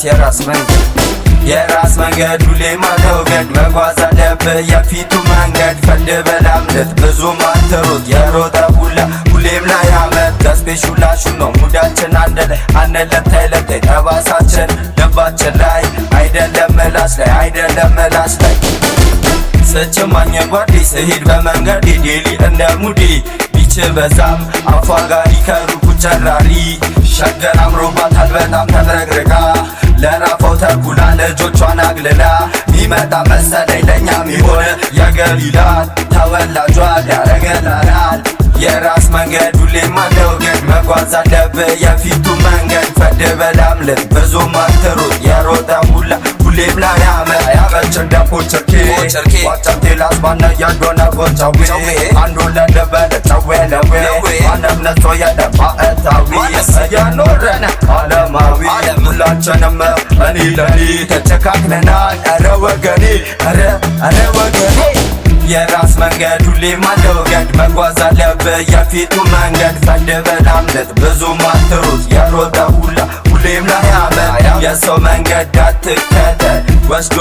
የራስ መንገድ የራስ መንገድ ሁሌ ማለውገድ መጓዝ አለብህ የፊቱ መንገድ ፈንድ በላምለት ብዙም አትሩጥ የሮጠ ሁላ ሁሌም ላይ አመት ተስፔሽ ሁላሹ ነው ሙዳችን አንለት ተይለት ጠባሳችን ልባችን ላይ አይደለም ምላስ ላይ አይደለም ምላስ ላይ ስችማኝ ጓዴ ስሄድ በመንገድ ዴሊ እንደ ሙዲ ቢች በዛም አፏጋሪ ከሩቁ ጨራሪ ሸገር አምሮባታል በጣም ተብረግርጋ ለራፈው ተኩላ ልጆቿን አግልላ ሚመጣ መሰለኝ ለኛ ሚሆን የገሊላ ተወላጇ ያረገላናል የራስ መንገድ ሁሌም አለውገድ መጓዝ አለብህ የፊቱ መንገድ ፈድ በላምለት ብዙም አትሩጥ የሮጠ ሁላ ሁሌም ላይ አመት ያበችን ደፎ ችርኬ ዋጫቴ ላስባነ ያዶነ ጎጫዌ አንዱ ለደበለ ጨዌ ለዌ አነምነቶ የደፋ እታዊ እያኖረነ አለማዊ ሁላችንም እኔ ለኔ ተጨካክለናል ኧረ ወገኔ ኧረ ወገኔ የራስ መንገድ ሁሌም አለውገድ መጓዝ አለብህ የፊቱ መንገድ ፈንድ በላምለት ብዙም አትሩጥ የሮጠ ሁላ ሁሌም ላይ አመት የሰው መንገድ አትከተል ወስዶ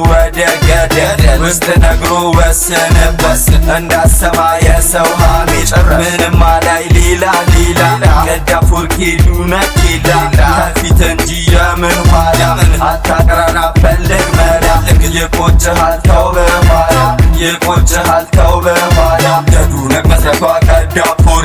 ወደ ገደል ውስጥ ነግሮ ወስንበት እንዳሰማ የሰው ሀሜት ምንም አላይ ሌላ ገዳፉር ኪዱ ነኪላ ከፊት እንጂ የምን ኋላ አታቅራና ፈልግ መላ ይቆጭሃል ተው በኋላ ይቆጭሃል ተው በኋላ የዱነቅ መስረቷ ከዳፉር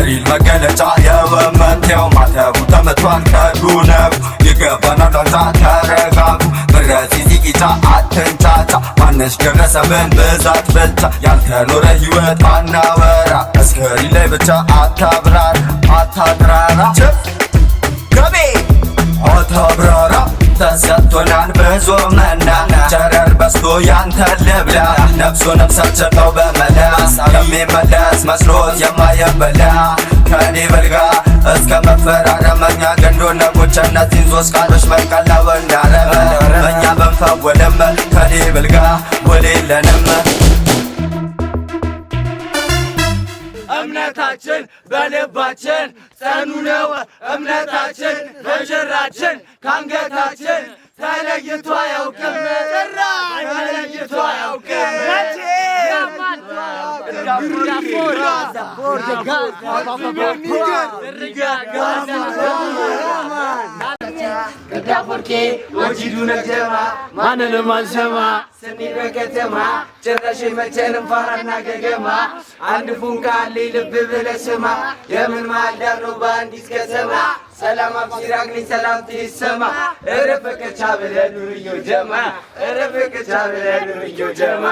ሪል መገለጫ የወመቴው ማተቡ ተመቷል ከዱነቁ ይገባናል አንታ ተረጋጉ ምረዚ ዚጊታ አትንጫጫ ማነሽ ደረሰብን ብዛት ብቻ ያልተኖረ ህይወት አናወራ እስከሪ ላይ ብቻ አታብራራ ገቤ አታብራራ ተሰጥቶናል ብዙ መና ጨረር በስቶ ያንተ ልብላ ነፍሱንም ሰጥተው በመላ የሚመለስ መስሎት የማይበላ ከኔ በልጋ እስከ መፈራረመኛ ገንዶ ነጎች እነዚህን ሶስት ቃሎች መንቀላ ወንዳረመ እኛ በንፈወለም ከኔ በልጋ ወሌለንም እምነታችን በልባችን ጸኑ ነው እምነታችን በጀራችን ካንገታችን ተለይቶ አያውቅም ተለይቶ አያውቅም ገዳፎርኬ ወጂዱ ነጀማ ማንንም አንሰማ ስንሄድ በከተማ ጭራሽ መቸንም ፋራና ገገማ አንድ ፉንቃ አለኝ ልብ ብለህ ስማ የምን ማልዳር ነው በአንዲት ከተማ ሰላም አብሲራግኒ ሰላም ትይሰማ እረ ፈቀቻ ብለህ ኑርዮ ጀማ እረ ፈቀቻ ብለህ ኑርዮ ጀማ